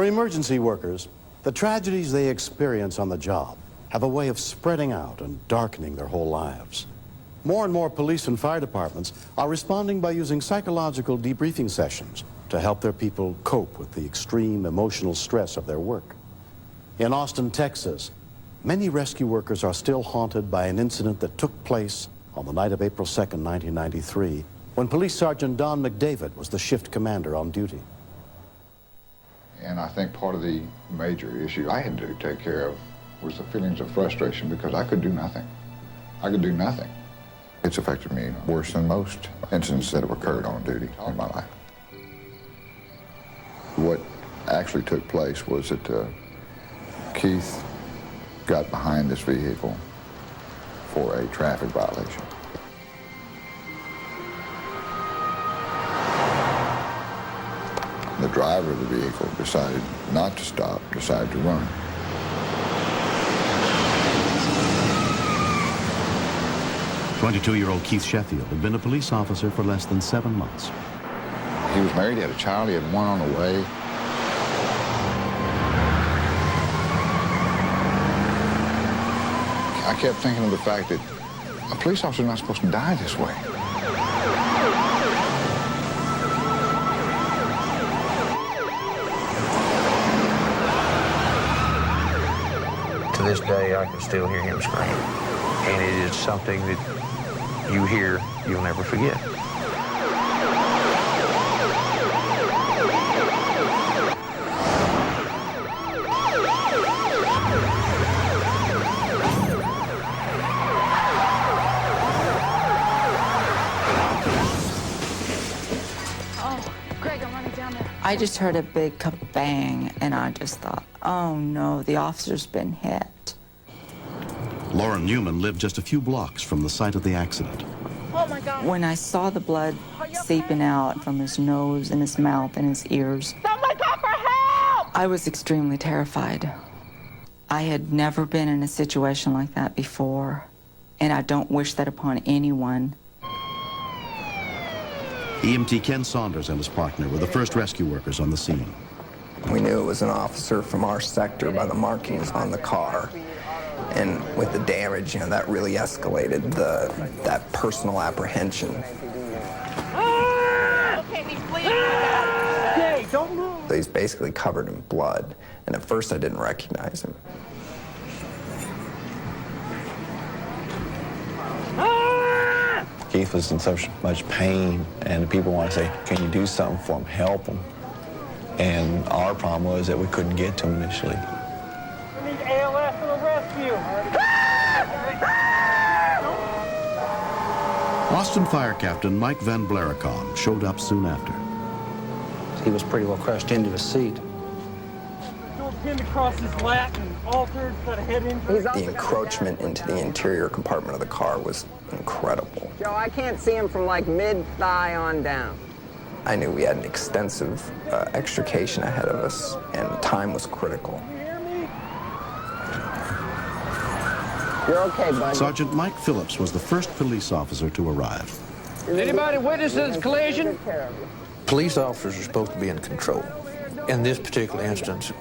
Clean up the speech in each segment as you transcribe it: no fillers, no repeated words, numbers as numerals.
For emergency workers, the tragedies they experience on the job have a way of spreading out and darkening their whole lives. More and more police and fire departments are responding by using psychological debriefing sessions to help their people cope with the extreme emotional stress of their work. In Austin, Texas, many rescue workers are still haunted by an incident that took place on the night of April 2nd, 1993, when Police Sergeant Don McDavid was the shift commander on duty. And I think part of the major issue I had to take care of was the feelings of frustration because I could do nothing. I could do nothing. It's affected me worse than most incidents that have occurred on duty in my life. What actually took place was that Keith got behind this vehicle for a traffic violation. The driver of the vehicle decided not to stop, decided to run. "22-year-old Keith Sheffield had been a police officer for less than 7 months. He was married, he had a child, he had one on the way. I kept thinking of the fact that a police officer is not supposed to die this way. To this day, I can still hear him scream. And it is something that you hear, you'll never forget. I just heard a big kabang, and I just thought, oh no, the officer's been hit. Lauren Newman lived just a few blocks from the site of the accident. Oh my God. When I saw the blood seeping out from his nose and his mouth and his ears, someone call for help! I was extremely terrified. I had never been in a situation like that before, and I don't wish that upon anyone. EMT Ken Saunders and his partner were the first rescue workers on the scene. We knew it was an officer from our sector by the markings on the car. And with the damage, that really escalated that personal apprehension. Okay, he's bleeding. Hey, don't move! He's basically covered in blood, and at first I didn't recognize him. Keith was in so much pain, and people want to say, can you do something for him, help him? And our problem was that we couldn't get to him initially. We need ALS for the rescue. Austin Fire Captain Mike Van Blaricon showed up soon after. He was pretty well crushed into his seat. Pinned across his lap and altered, got a head injury. The encroachment into the interior compartment of the car was incredible. Joe, I can't see him from like mid-thigh on down. I knew we had an extensive extrication ahead of us, and time was critical. You hear me? You're okay, bud. Sergeant Mike Phillips was the first police officer to arrive. Anybody witness this collision? Police officers are supposed to be in control. In this particular instance,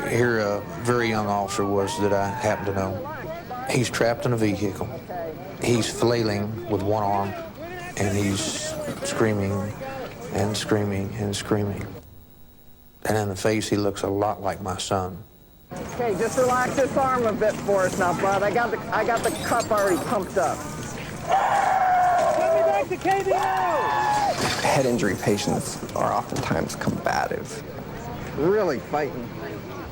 here a very young officer was that I happen to know. He's trapped in a vehicle. He's flailing with one arm, and he's screaming and screaming and screaming. And in the face, he looks a lot like my son. Okay, just relax this arm a bit for us now, bud. I got the cup already pumped up. Get me back to KVO! Head injury patients are oftentimes combative. Really fighting.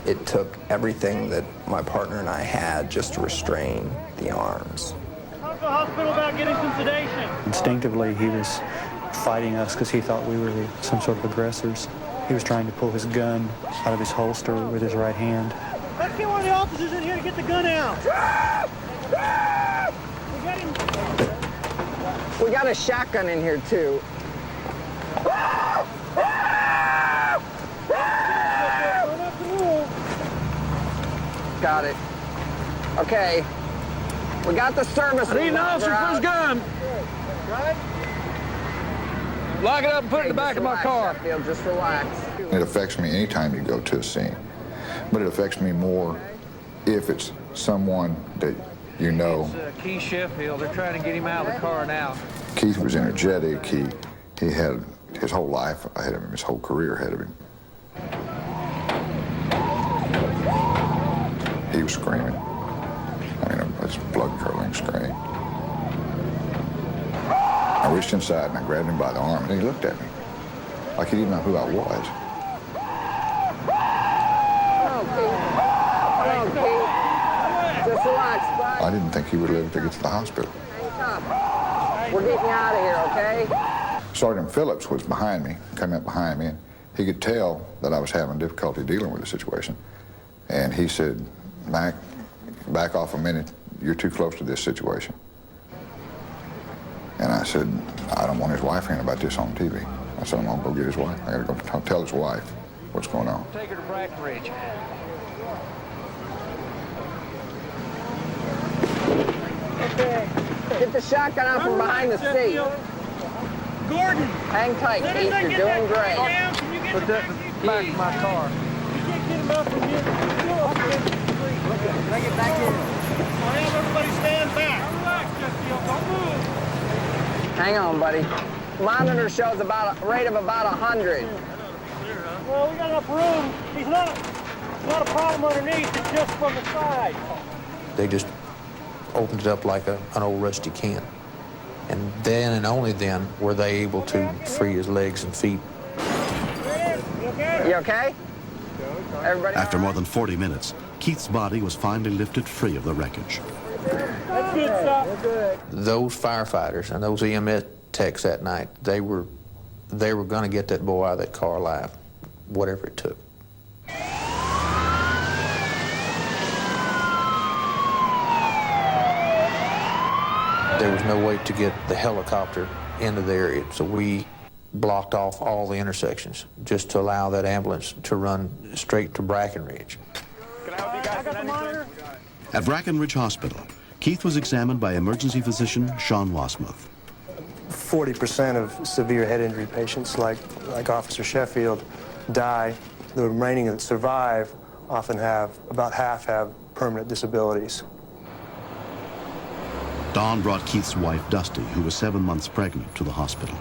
It took everything that my partner and I had just to restrain the arms. Come to the hospital about getting some sedation. Instinctively, he was fighting us because he thought we were some sort of aggressors. He was trying to pull his gun out of his holster with his right hand. Let's get one of the officers in here to get the gun out. We got him. We got a shotgun in here, too. Got it. Okay. We got the service. I need an officer for his gun. Lock it up and put it in the back of my car. Sheffield, just relax. It affects me anytime you go to a scene, but it affects me more if it's someone that you know. Keith Sheffield, they're trying to get him out of the car now. Keith was energetic. He had his whole life ahead of him, his whole career ahead of him. He was screaming. I mean, it's blood-curdling scream. I reached inside and I grabbed him by the arm, and he looked at me like he didn't know who I was. Oh, Keith. Just relax, bud. I didn't think he would live to get to the hospital. We're getting you out of here, okay? Sergeant Phillips was behind me, coming up behind me, and he could tell that I was having difficulty dealing with the situation. And he said, Mac, back off a minute. You're too close to this situation. And I said, I don't want his wife hearing about this on TV. I said, I'm gonna go get his wife. I gotta go tell his wife what's going on. Take her to Brackenridge. Okay. Get the shotgun out from behind the seat. Gordon! Hang tight, Keith. You're doing great. Put that in the back of my car. You can't get him up from here. Bring it back in. I'll have everybody stand back. Relax, Sheffield. Don't move. Hang on, buddy. Monitor shows about a rate of about 100. Well, we got enough room. It's not a problem underneath. It's just from the side. They just opened it up like an old rusty can. And then and only then were they able to free his legs and feet. You okay? Everybody? After more than 40 minutes, Keith's body was finally lifted free of the wreckage. That's good stuff. Those firefighters and those EMS techs that night, they were going to get that boy out of that car alive, whatever it took. There was no way to get the helicopter into the area, so we blocked off all the intersections just to allow that ambulance to run straight to Brackenridge. Can I help you guys with anything? At Brackenridge Hospital, Keith was examined by emergency physician Sean Wasmuth. 40% of severe head injury patients, like Officer Sheffield, die. The remaining that survive often about half have permanent disabilities. Dawn brought Keith's wife, Dusty, who was 7 months pregnant, to the hospital.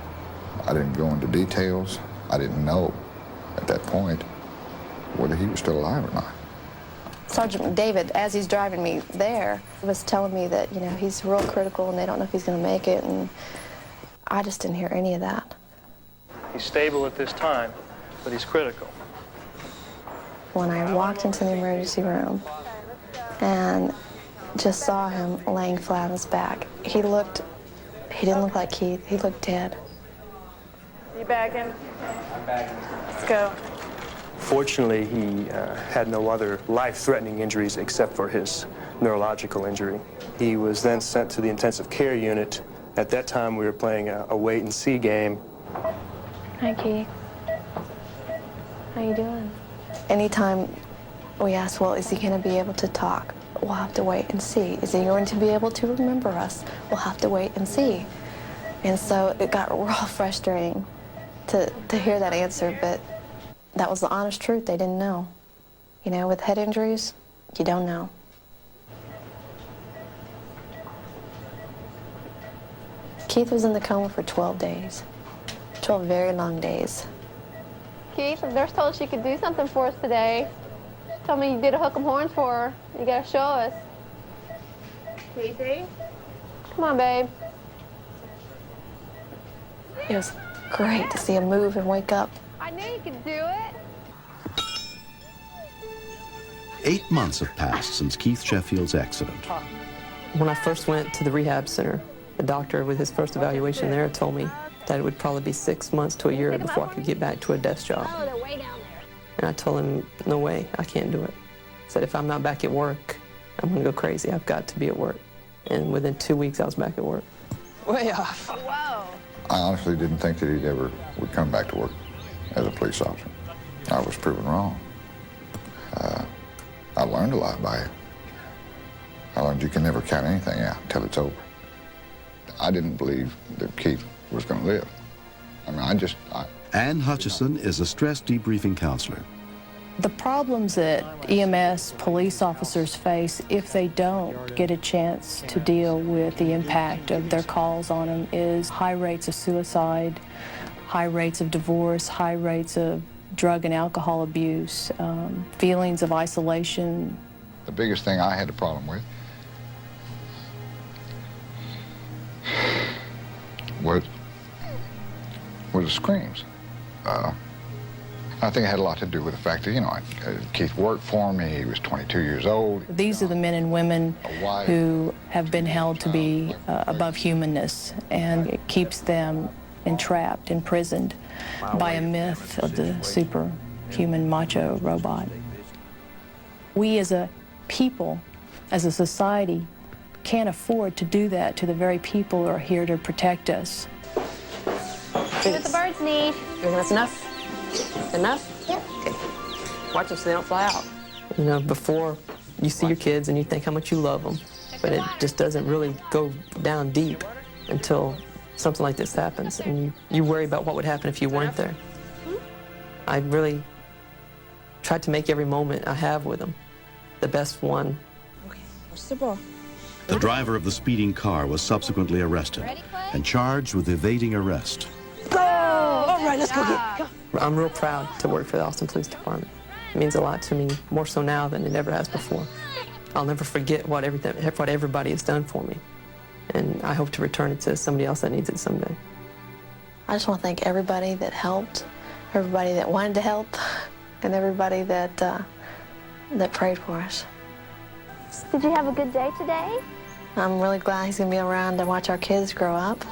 I didn't go into details. I didn't know at that point whether he was still alive or not. Sergeant David, as he's driving me there, was telling me that, you know, he's real critical and they don't know if he's going to make it, and I just didn't hear any of that. He's stable at this time, but he's critical. When I walked into the emergency room and just saw him laying flat on his back, he didn't look like Keith, he looked dead. You bagging? I'm bagging. Let's go. Fortunately, he had no other life-threatening injuries except for his neurological injury. He was then sent to the intensive care unit. At that time, we were playing a wait-and-see game. Hi, Keith. How you doing? Anytime we ask, well, is he going to be able to talk? We'll have to wait and see. Is he going to be able to remember us? We'll have to wait and see. And so it got real frustrating to hear that answer, but that was the honest truth. They didn't know. You know, with head injuries, you don't know. Keith was in the coma for 12 days. 12 very long days. Keith, the nurse told us she could do something for us today. She told me you did a hook 'em horns for her. You gotta show us. Keithy? Come on, babe. It was great to see him move and wake up. I knew you could do it. 8 months have passed since Keith Sheffield's accident. When I first went to the rehab center, the doctor with his first evaluation there told me that it would probably be 6 months to a year before I could get back to a desk job. Oh, they're way down there. And I told him, no way, I can't do it. I said, if I'm not back at work, I'm gonna go crazy. I've got to be at work. And within 2 weeks, I was back at work. Way off. Whoa. I honestly didn't think that he ever would come back to work as a police officer. I was proven wrong. I learned a lot by it. I learned you can never count anything out until it's over. I didn't believe that Keith was going to live. I mean, Ann Hutchison is a stress debriefing counselor. The problems that EMS police officers face if they don't get a chance to deal with the impact of their calls on them is high rates of suicide, high rates of divorce, high rates of drug and alcohol abuse, feelings of isolation. The biggest thing I had a problem with was the screams. I think it had a lot to do with the fact that, you know, Keith worked for me. He was 22 years old. These are the men and women who have been held to be above humanness, and it keeps them entrapped, imprisoned by a myth of the superhuman macho robot. We as a people, as a society, can't afford to do that to the very people who are here to protect us. See what the birds need. You think that's enough? Enough? Yep. Okay. Watch them so they don't fly out. You know, before you see your kids and you think how much you love them, but it just doesn't really go down deep until something like this happens, and you worry about what would happen if you weren't there. I really tried to make every moment I have with them the best one. Okay, where's the ball? The driver of the speeding car was subsequently arrested and charged with evading arrest. Go! All right, let's go get it. I'm real proud to work for the Austin Police Department. It means a lot to me, more so now than it ever has before. I'll never forget what everybody has done for me, and I hope to return it to somebody else that needs it someday. I just want to thank everybody that helped, everybody that wanted to help, and everybody that prayed for us. Did you have a good day today? I'm really glad he's going to be around to watch our kids grow up.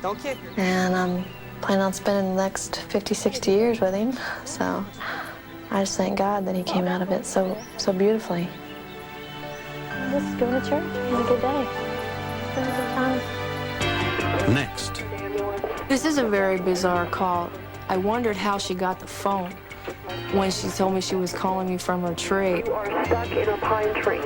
Don't kick her. And I'm planning on spending the next 50, 60 years with him. So I just thank God that he came out of it so beautifully. Just going to church. Have a good day. Spend a good time. Next. This is a very bizarre call. I wondered how she got the phone when she told me she was calling me from her tree. You are stuck in a pine tree.